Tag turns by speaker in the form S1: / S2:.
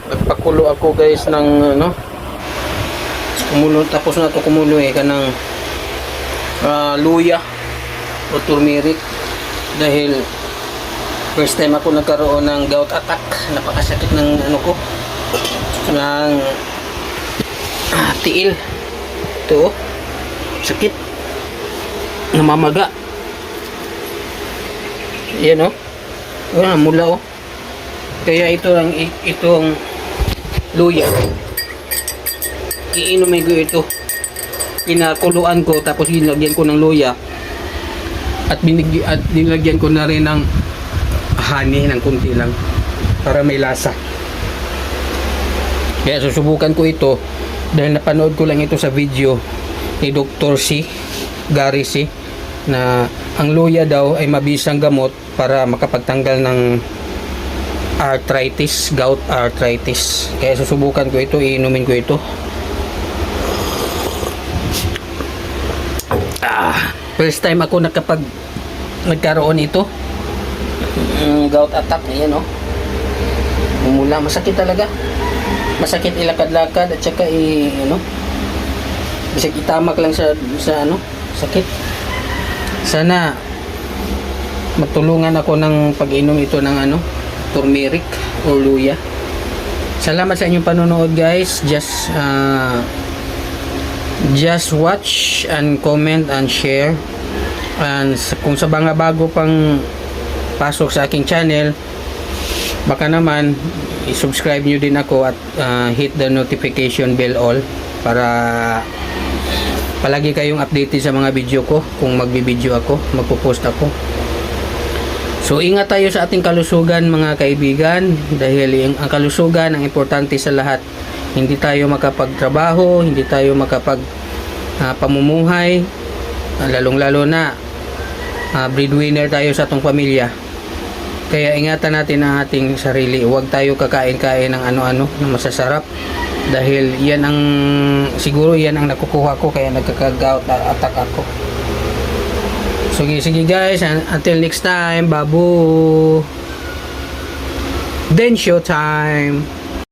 S1: nagpakulo ako guys ng ano, kumulo, tapos na to kumulo kanang luya o turmeric dahil first time ako nagkaroon ng gout attack. Napakasakit ng ano ko, ng tiil. Ito sakit, namamaga. Yan mula kaya itong luya, iinumin ko ito. Pinakuluan ko, tapos nilagyan ko ng luya at nilagyan ko na rin ng honey ng kunti lang para may lasa. Kaya susubukan ko ito dahil napanood ko lang ito sa video ni Dr. Gary C na ang luya daw ay mabisang gamot para makapagtanggal ng arthritis, gout arthritis. Kaya susubukan ko ito, iinumin ko ito. First time ako nagkaroon ito gout attack. Ayan umula, masakit talaga, masakit ilakad-lakad at saka bisag itamak lang sa sakit. Sana matulungan ako ng pag-inom ito ng turmeric o luya. Salamat sa inyong panonood guys. Just watch and comment and share, and kung sa mga bago pang pasok sa aking channel, baka naman i-subscribe nyo din ako at hit the notification bell all para palagi kayong updated sa mga video ko. Kung magbibideo ako, magpo-post ako. So ingat tayo sa ating kalusugan mga kaibigan, dahil ang kalusugan ang importante sa lahat. Hindi tayo makapagtrabaho, hindi tayo pamumuhay, lalong-lalo na breadwinner tayo sa atong pamilya. Kaya ingatan natin ang ating sarili. Huwag tayo kakain-kain ng ano-ano na masasarap, dahil siguro yan ang nakukuha ko kaya nagkaka-gout attack ako. Sige guys, until next time, babu. Then show time.